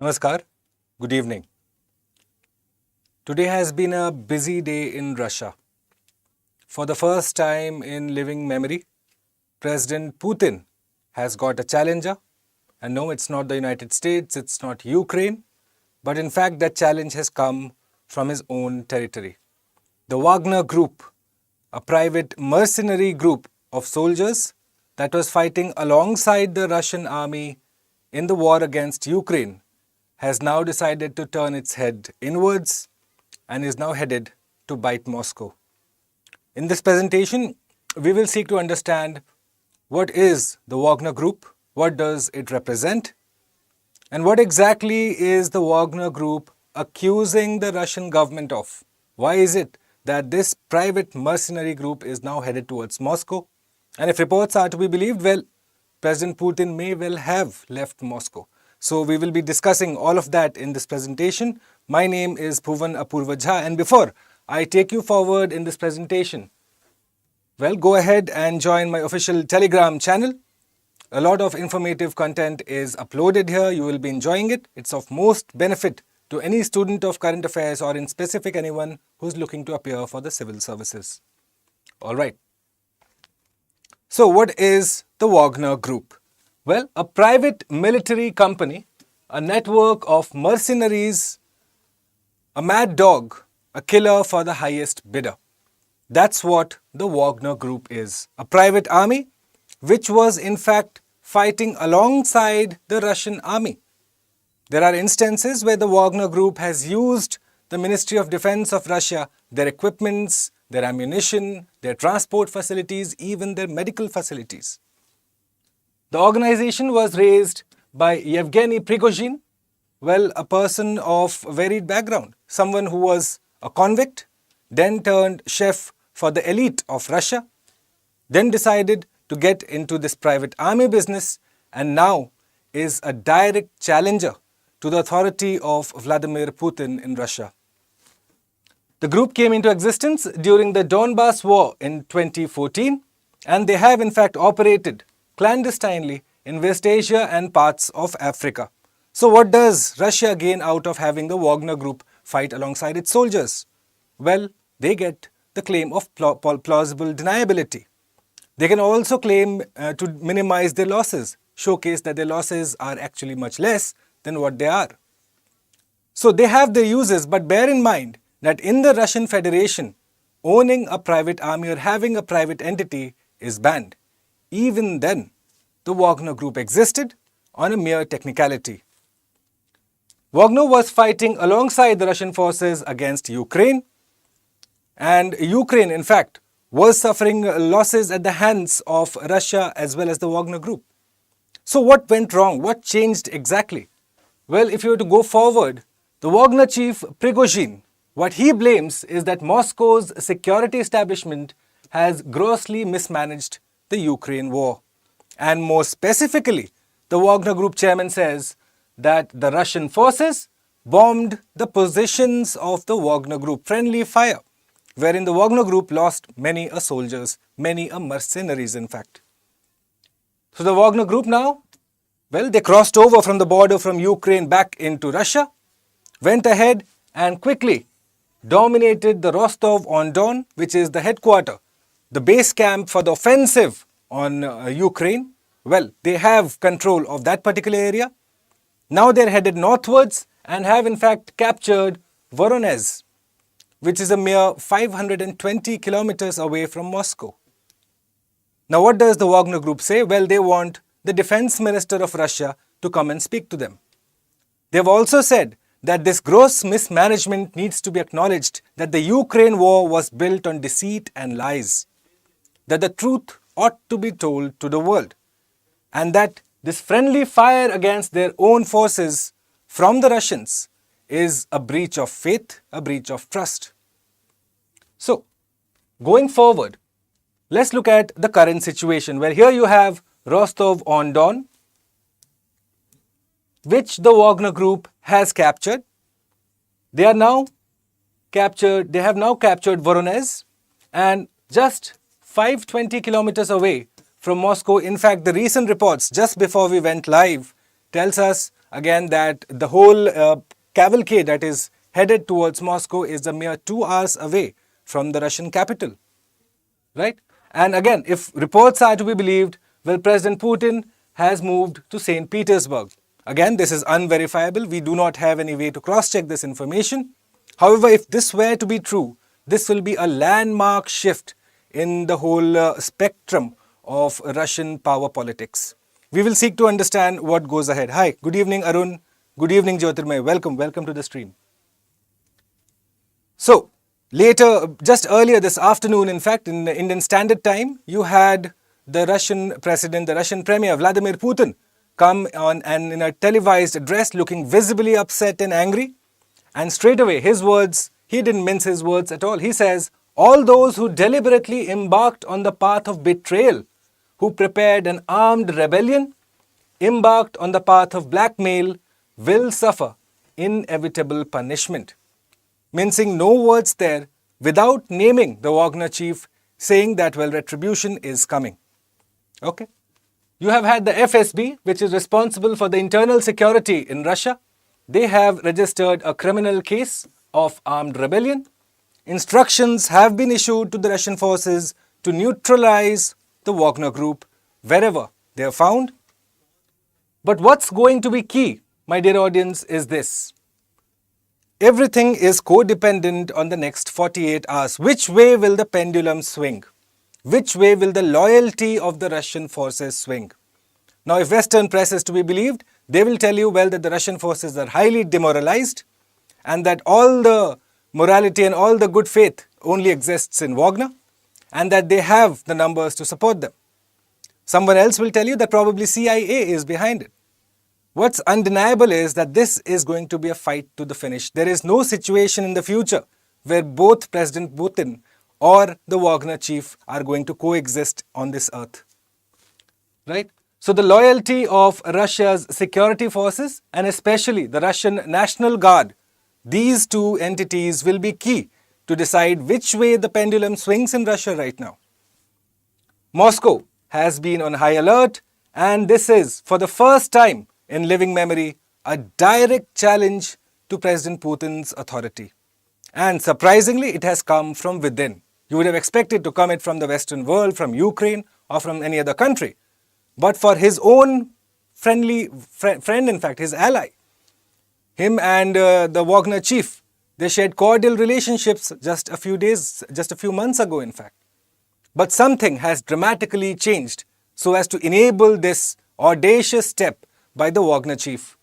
Namaskar. Good evening. Today has been a busy day in Russia. For the first time in living memory, President Putin has got a challenger. And no, it's not the United States, it's not Ukraine, but in fact that challenge has come from his own territory. The Wagner Group, a private mercenary group of soldiers that was fighting alongside the Russian army in the war against Ukraine, has now decided to turn its head inwards and is now headed to bite Moscow. In this presentation, we will seek to understand what is the Wagner Group, what does it represent, and what exactly is the Wagner Group accusing the Russian government of. Why is it that this private mercenary group is now headed towards Moscow? And if reports are to be believed, well, President Putin may well have left Moscow. So we will be discussing all of that in this presentation. My name is Bhuvan and before I take you forward in this presentation, well, go ahead and join my official Telegram channel. A lot of informative content is uploaded here. You will be enjoying it. It's of most benefit to any student of current affairs or in specific anyone who's looking to appear for the civil services. All right. So what is the Wagner Group? Well, a private military company, a network of mercenaries, a mad dog, a killer for the highest bidder. That's what the Wagner Group is. A private army which was in fact fighting alongside the Russian army. There are instances where the Wagner Group has used the Ministry of Defense of Russia, their equipments, their ammunition, their transport facilities, even their medical facilities. The organization was raised by Yevgeny Prigozhin, well, a person of varied background, someone who was a convict, then turned chef for the elite of Russia, then decided to get into this private army business and now is a direct challenger to the authority of Vladimir Putin in Russia. The group came into existence during the Donbas war in 2014 and they have in fact operated clandestinely in West Asia and parts of Africa. So what does Russia gain out of having the Wagner Group fight alongside its soldiers? Well, they get the claim of plausible deniability. They can also claim to minimize their losses, showcase that their losses are actually much less than what they are. So they have their uses, but bear in mind that in the Russian Federation, owning a private army or having a private entity is banned. Even then, the Wagner Group existed on a mere technicality. Wagner was fighting alongside the Russian forces against Ukraine, and Ukraine, in fact, was suffering losses at the hands of Russia as well as the Wagner Group. So what went wrong? What changed exactly? Well, if you were to go forward, the Wagner chief Prigozhin, what he blames is that Moscow's security establishment has grossly mismanaged the Ukraine war. And more specifically, the Wagner Group chairman says that the Russian forces bombed the positions of the Wagner Group, friendly fire, wherein the Wagner Group lost many soldiers, many mercenaries in fact. So the Wagner Group now, well, they crossed over from the border from Ukraine back into Russia, went ahead and quickly dominated the Rostov-on-Don, which is the headquarters, the base camp for the offensive on Ukraine. Well, they have control of that particular area. Now they're headed northwards and have in fact captured Voronezh, which is a mere 520 kilometers away from Moscow. Now what does the Wagner Group say? Well, they want the defense minister of Russia to come and speak to them. They've also said that this gross mismanagement needs to be acknowledged, that the Ukraine war was built on deceit and lies, that the truth ought to be told to the world, and that this friendly fire against their own forces from the Russians is a breach of faith, a breach of trust. So, going forward, let's look at the current situation where here you have Rostov-on-Don, which the Wagner Group has captured. They have now captured Voronezh, and just 520 kilometers away from Moscow. In fact, the recent reports just before we went live tells us again that the whole cavalcade that is headed towards Moscow is a mere 2 hours away from the Russian capital. Right? And again, if reports are to be believed, well, President Putin has moved to St. Petersburg. Again, this is unverifiable. We do not have any way to cross-check this information. However, if this were to be true, this will be a landmark shift in the whole spectrum of Russian power politics. We will seek to understand what goes ahead. Hi, good evening, Arun. Good evening, Jyotirmay. Welcome to the stream. So, later, just earlier this afternoon, in fact, in Indian Standard Time, you had the Russian President, the Russian Premier, Vladimir Putin, come on and in a televised address looking visibly upset and angry. And straight away, his words, he didn't mince his words at all. He says, all those who deliberately embarked on the path of betrayal, who prepared an armed rebellion, embarked on the path of blackmail, will suffer inevitable punishment. Mincing no words there, without naming the Wagner chief, saying that, well, retribution is coming. Okay. You have had the FSB, which is responsible for the internal security in Russia. They have registered a criminal case of armed rebellion. Instructions have been issued to the Russian forces to neutralize the Wagner Group wherever they are found. But what's going to be key, my dear audience, is this. Everything is codependent on the next 48 hours. Which way will the pendulum swing? Which way will the loyalty of the Russian forces swing? Now, if Western press is to be believed, they will tell you, well, that the Russian forces are highly demoralized and that all the morality and all the good faith only exists in Wagner and that they have the numbers to support them. Someone else will tell you that probably CIA is behind it. What's undeniable is that this is going to be a fight to the finish. There is no situation in the future where both President Putin or the Wagner chief are going to coexist on this earth. Right? So the loyalty of Russia's security forces and especially the Russian National Guard, these two entities will be key to decide which way the pendulum swings in Russia right now. Moscow has been on high alert, and this is, for the first time in living memory, a direct challenge to President Putin's authority. And surprisingly, it has come from within. You would have expected to come it from the Western world, from Ukraine or from any other country. But for his own friend, in fact, his ally, him and the Wagner chief, they shared cordial relationships just a few months ago, in fact. But something has dramatically changed so as to enable this audacious step by the Wagner chief.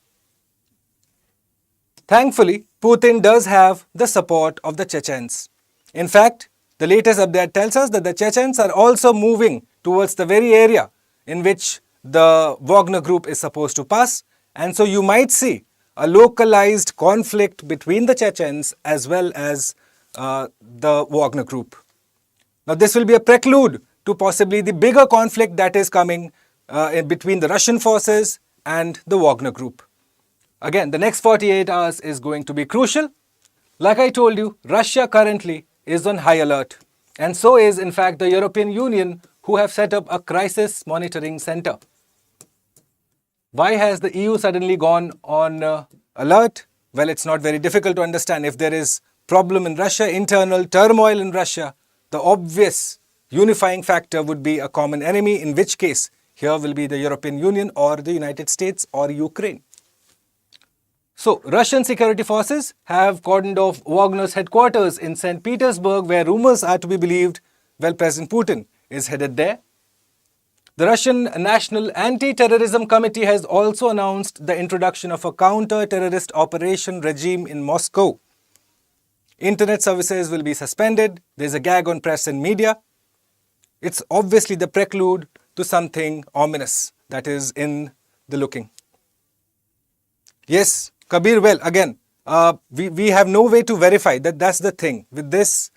Thankfully, Putin does have the support of the Chechens. In fact, the latest update tells us that the Chechens are also moving towards the very area in which the Wagner Group is supposed to pass. And so you might see a localized conflict between the Chechens as well as the Wagner Group. Now, this will be a prelude to possibly the bigger conflict that is coming between the Russian forces and the Wagner Group. Again, the next 48 hours is going to be crucial. Like I told you, Russia currently is on high alert. And so is, in fact, the European Union, who have set up a crisis monitoring center. Why has the EU suddenly gone on alert? Well, it's not very difficult to understand. If there is problem in Russia, internal turmoil in Russia, the obvious unifying factor would be a common enemy, in which case here will be the European Union or the United States or Ukraine. So, Russian security forces have cordoned off Wagner's headquarters in St. Petersburg, where rumors are to be believed, well, President Putin is headed there. The Russian National Anti-Terrorism Committee has also announced the introduction of a counter-terrorist operation regime in Moscow. Internet services will be suspended. There's a gag on press and media. It's obviously the prelude to something ominous that is in the looking. Yes, Kabir, well, again, we have no way to verify that. That's the thing. With this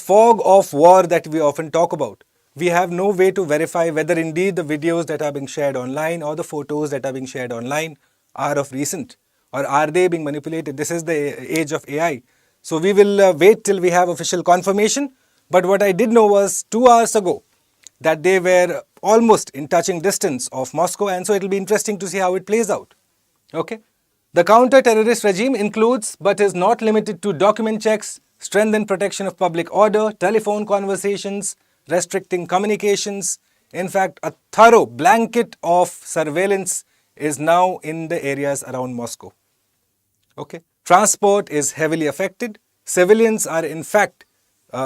fog of war that we often talk about, we have no way to verify whether indeed the videos that are being shared online or the photos that are being shared online are of recent, or are they being manipulated. This is the age of AI. So we will wait till we have official confirmation. But what I did know was 2 hours ago that they were almost in touching distance of Moscow, and so it will be interesting to see how it plays out. Okay. The counter-terrorist regime includes, but is not limited to, document checks, strengthened protection of public order, telephone conversations, restricting communications. In fact, a thorough blanket of surveillance is now in the areas around Moscow. Okay. Transport is heavily affected. Civilians are in fact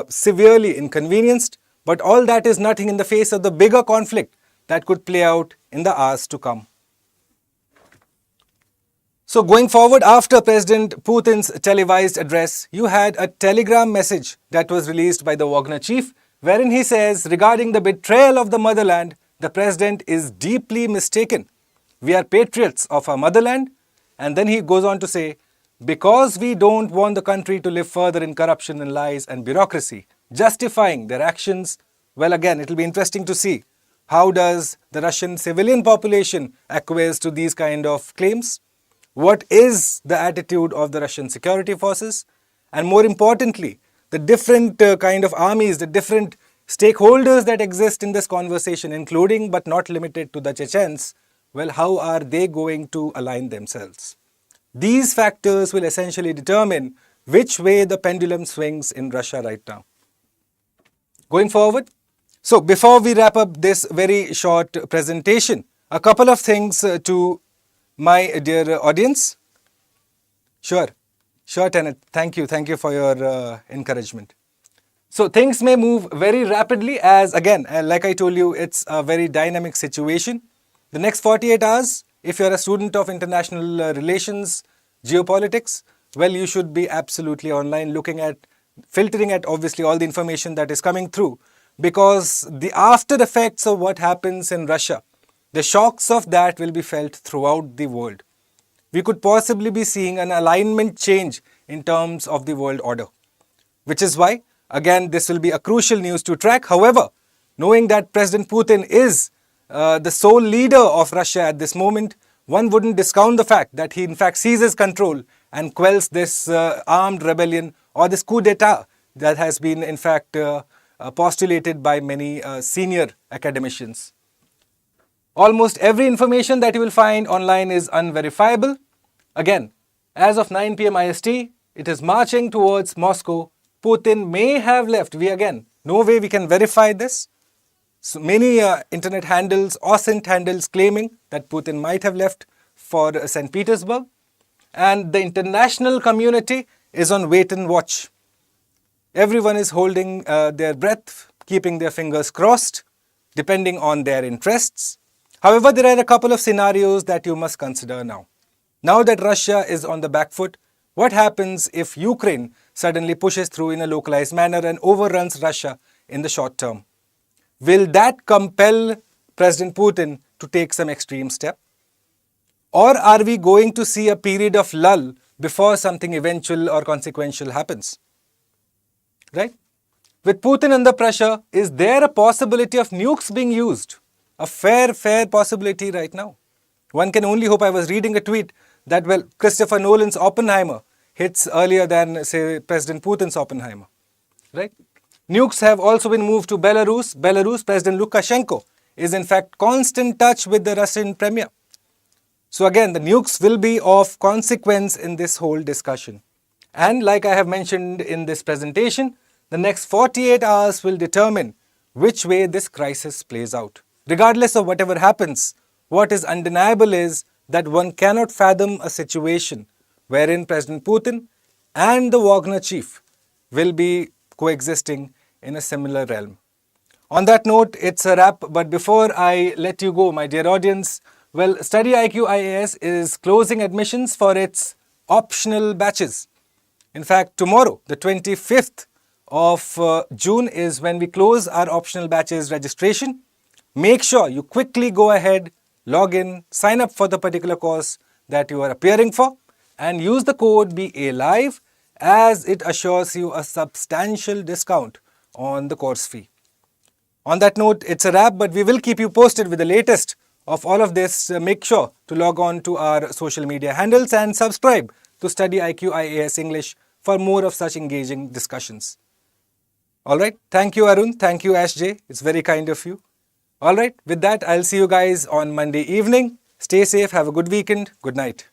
severely inconvenienced. But all that is nothing in the face of the bigger conflict that could play out in the hours to come. So going forward, after President Putin's televised address, you had a telegram message that was released by the Wagner chief, wherein he says, regarding the betrayal of the motherland, the president is deeply mistaken. We are patriots of our motherland. And then he goes on to say, because we don't want the country to live further in corruption and lies and bureaucracy, justifying their actions. Well, again, it will be interesting to see how does the Russian civilian population acquiesce to these kind of claims. What is the attitude of the Russian security forces? And more importantly, the different kind of armies, the different stakeholders that exist in this conversation, including but not limited to the Chechens, well, how are they going to align themselves? These factors will essentially determine which way the pendulum swings in Russia right now. Going forward, so before we wrap up this very short presentation, a couple of things to my dear audience. Sure, Tenet. Thank you for your encouragement. So things may move very rapidly as, again, like I told you, it's a very dynamic situation. The next 48 hours, if you're a student of international relations, geopolitics, well, you should be absolutely online filtering at obviously all the information that is coming through, because the after effects of what happens in Russia, the shocks of that will be felt throughout the world. We could possibly be seeing an alignment change in terms of the world order, which is why, again, this will be a crucial news to track. However, knowing that President Putin is the sole leader of Russia at this moment, one wouldn't discount the fact that he in fact seizes control and quells this armed rebellion or this coup d'etat that has been in fact postulated by many senior academicians. Almost every information that you will find online is unverifiable. Again, as of 9 p.m. IST, it is marching towards Moscow. Putin may have left. No way we can verify this. So many internet handles, OSINT handles claiming that Putin might have left for St. Petersburg. And the international community is on wait and watch. Everyone is holding their breath, keeping their fingers crossed, depending on their interests. However, there are a couple of scenarios that you must consider now. Now that Russia is on the back foot, what happens if Ukraine suddenly pushes through in a localized manner and overruns Russia in the short term? Will that compel President Putin to take some extreme step? Or are we going to see a period of lull before something eventual or consequential happens? Right? With Putin under pressure, is there a possibility of nukes being used? A fair possibility right now. One can only hope. I was reading a tweet that, well, Christopher Nolan's Oppenheimer hits earlier than, say, President Putin's Oppenheimer. Right? Nukes have also been moved to Belarus. President Lukashenko is in fact constant touch with the Russian premier. So again, the nukes will be of consequence in this whole discussion. And like I have mentioned in this presentation, the next 48 hours will determine which way this crisis plays out. Regardless of whatever happens, what is undeniable is that one cannot fathom a situation wherein President Putin and the Wagner chief will be coexisting in a similar realm. On that note, it's a wrap. But before I let you go, my dear audience, well, StudyIQ IAS is closing admissions for its optional batches. In fact, tomorrow, the 25th of June is when we close our optional batches registration. Make sure you quickly go ahead, log in, sign up for the particular course that you are appearing for, and use the code BALIVE as it assures you a substantial discount on the course fee. On that note, it's a wrap, but we will keep you posted with the latest of all of this. Make sure to log on to our social media handles and subscribe to StudyIQ IAS English for more of such engaging discussions. Alright, thank you Arun, thank you Ash J, it's very kind of you. Alright, with that I'll see you guys on Monday evening. Stay safe, have a good weekend, good night.